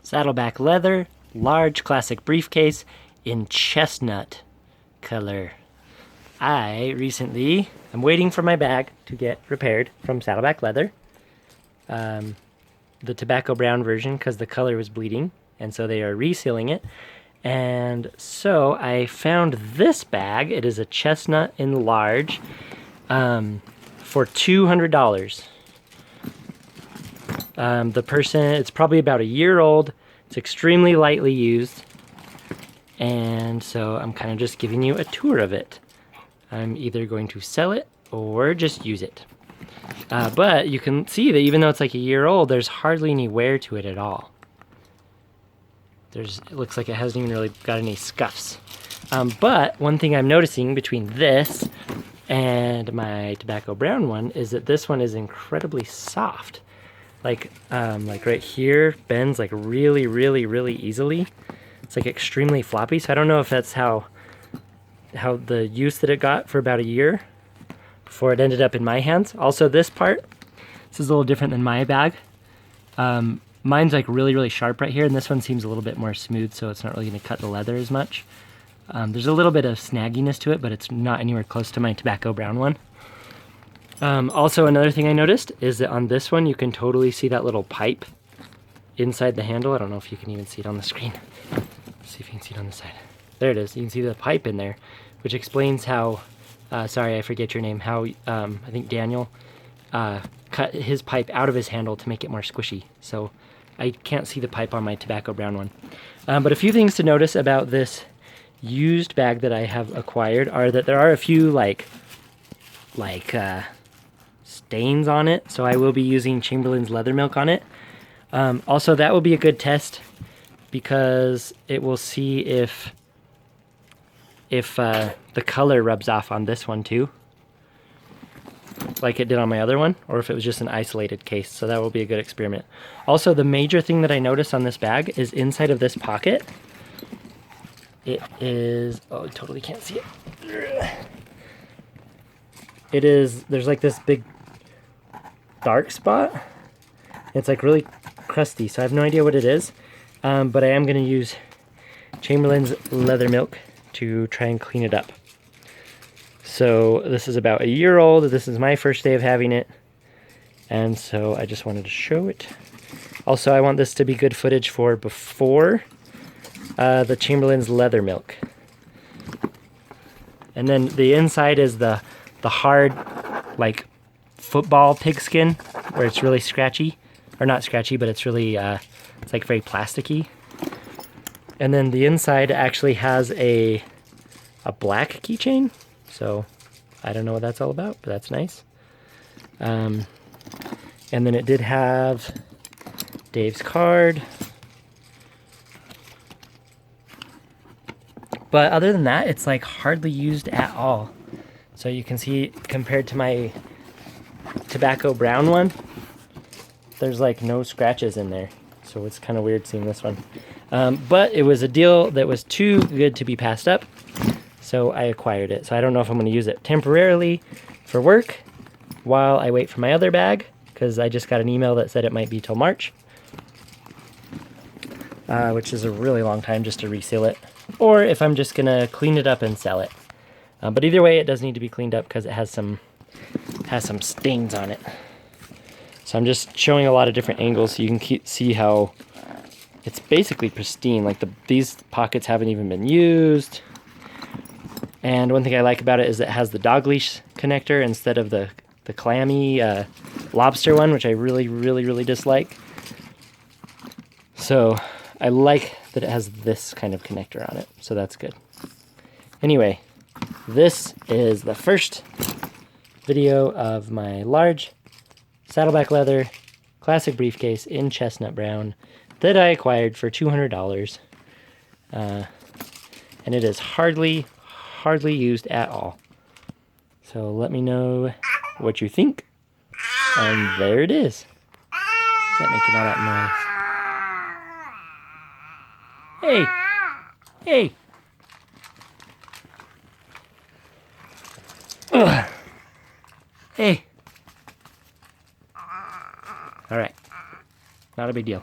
Saddleback Leather Large Classic Briefcase in Chestnut Color. I'm waiting for my bag to get repaired from Saddleback Leather. The tobacco brown version, because the color was bleeding, and so they are resealing it. And so I found this bag. It is a chestnut in large for $200. It's probably about a year old. It's extremely lightly used. And so I'm kind of just giving you a tour of it. I'm either going to sell it or just use it. But you can see that even though it's like a year old, there's hardly any wear to it at all. It looks like it hasn't even really got any scuffs. But one thing I'm noticing between this and my tobacco brown one is that this one is incredibly soft. Like right here, bends like really, really, really easily. It's like extremely floppy. So I don't know if that's how the use that it got for about a year before it ended up in my hands. Also, this part, this is a little different than my bag. Mine's like really, really sharp right here, and this one seems a little bit more smooth, so it's not really going to cut the leather as much. There's a little bit of snagginess to it, but it's not anywhere close to my tobacco brown one. Also, another thing I noticed is that on this one, you can totally see that little pipe inside the handle. I don't know if you can even see it on the screen. Let's see if you can see it on the side. There it is. You can see the pipe in there, which explains how, sorry, I forget your name, how I think Daniel cut his pipe out of his handle to make it more squishy. So I can't see the pipe on my tobacco brown one. But a few things to notice about this used bag that I have acquired are that there are a few like stains on it. So I will be using Chamberlain's leather milk on it. Also, that will be a good test because it will see if the color rubs off on this one too, like it did on my other one, or if it was just an isolated case. So that will be a good experiment. Also, the major thing that I noticed on this bag is inside of this pocket. It is, oh, I totally can't see it. There's like this big dark spot. It's like really crusty, so I have no idea what it is. But I am going to use Chamberlain's leather milk to try and clean it up. So this is about a year old. This is my first day of having it. And so I just wanted to show it. Also, I want this to be good footage for before the Chamberlain's leather milk. And then the inside is the hard, like, football pigskin, where it's really scratchy. Or not scratchy, but it's really, it's like very plasticky. And then the inside actually has a black keychain. So I don't know what that's all about, but that's nice. And then it did have Dave's card. But other than that, it's like hardly used at all. So you can see compared to my tobacco brown one, there's like no scratches in there. So it's kind of weird seeing this one. But it was a deal that was too good to be passed up. So I acquired it. So I don't know if I'm going to use it temporarily for work while I wait for my other bag, because I just got an email that said it might be till March, which is a really long time just to reseal it, or if I'm just going to clean it up and sell it. But either way, it does need to be cleaned up because it has some stains on it. So I'm just showing a lot of different angles so you can see how it's basically pristine. Like these pockets haven't even been used. And one thing I like about it is it has the dog leash connector instead of the clammy lobster one, which I really, really, really dislike. So I like that it has this kind of connector on it. So that's good. Anyway, this is the first video of my large Saddleback Leather Classic Briefcase in Chestnut Brown that I acquired for $200. And it is hardly used at all. So let me know what you think. And there it is. Is that making all that noise? Hey! Hey! Ugh. Hey! Alright. Not a big deal.